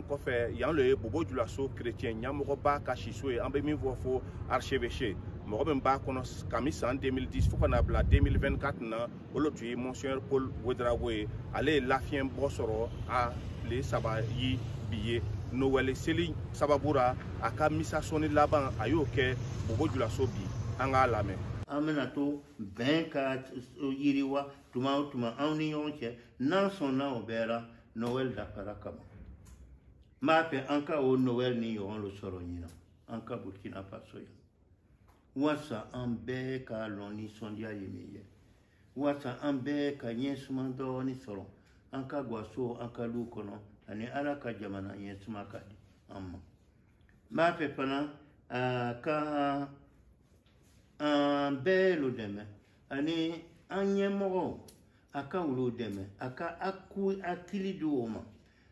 kɔfɛ yan le Bobo Dioulasso chrétien ɲɛmɔgɔba ka siso ye an bɛ min fɔ fo archevêché mɔgɔ min b'a kɔnɔ kami san 2010 fo ka na bila 2024 na olu tun ye Monseigneur Paul Ouédraogo ye ale ye lafiɲɛbɔ sɔrɔ a tile 3 yi bi ye Noël seli sababura a ka misa sɔnni laban a y'o kɛ Bobo Dioulasso bi an k'a lamɛn. An bɛna to bɛn ka yiriwa tuma o tuma anw ni ɲɔgɔn cɛ n'an sɔnna o bɛɛ la Noël dafara kama n b'a fɛ an ka o Noël ni ɲɔgɔn lo sɔrɔ ɲinan an ka Burkina Faso yan walasa an bɛɛ ka lɔn nisɔndiya ye min ye walasa an bɛɛ ka ɲɛsuma dɔɔni sɔrɔ an ka gwaso an ka du kɔnɔ ani Ala ka jamana ɲɛsuma ka di an ma n b'a fɛ fana ka an bɛɛ lo dɛmɛ ani an ɲɛmɔgɔw a ka olu dɛmɛ a ka hakili di o ma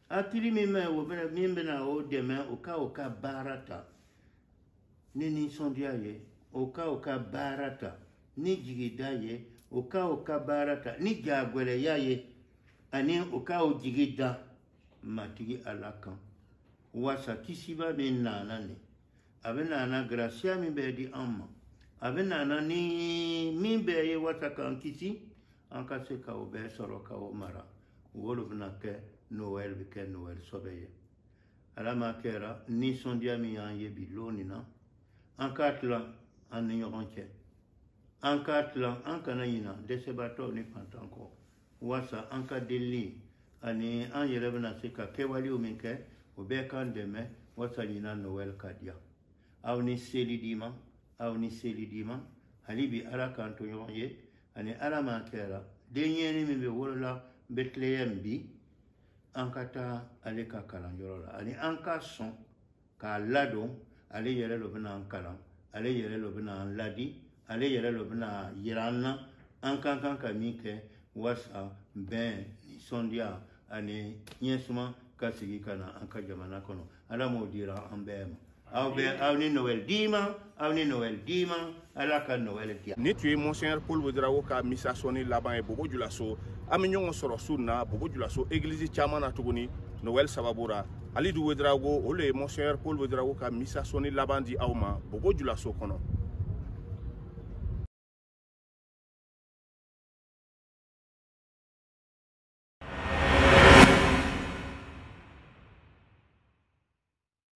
hakili min bɛna o dɛmɛ o ka baara ta ni nisɔndiya ye o ka baara ta ni jigida ye o ka baara ta ni jagwɛrɛya ye ani o o jigi da matigi Ala kan wasa kisiba bɛ nana ne a bɛ nana gracia min bɛ di an ma a bɛ nana ni min bɛ ye wasa kan kisi an ka se ka o bɛɛ sɔrɔ ka o mara wolo bɛna kɛ Noël bɛ kɛ Noël sɔbɛ ye Ala ma kɛra nisɔndiya min y'an ye bi loni na an ka tilan an ni ɲɔgɔn cɛ an ka tilan an kana ɲina dɛsɛbaatɔw ni fantan kɔ wasa an ka delili ani an yɛrɛ bɛna se ka kɛwalew min kɛ o bɛɛ k'an dɛmɛ wasa ɲina Noël ka diya aw ni seli di ma aw ni seli di ma hali bi Ala k'an to ɲɔgɔn ye ani Ala ma kɛra denɲɛni min bɛ wolola Bethlehem bi an ka taa ale ka kalanyɔrɔ la ani an ka sɔn k'a ladon ale yɛrɛ lo bɛna an kalan ale yɛrɛ lo bɛna an ladi ale yɛrɛ lo bɛna yira an na an kan ka min kɛ wasa bɛn nisɔndiya ani ɲɛsuma ka sigi ka na an ka jamana kɔnɔ Ala m'o dira an bɛɛ ma aw ni Noël dima aw ni Noël dima Ala ka Noël diya. Ni tun ye Monseigneur Paul Ouédraogo ka misa sɔnni laban ye Bobo Dioulasso an bɛ ɲɔgɔn sɔrɔ su na Bobo Dioulasso église caman na tuguni Noël sababura Alidu Ouédraogo olu ye Monseigneur Paul Ouédraogo ka misa sɔnni laban di aw ma Bobo Dioulasso kɔnɔ.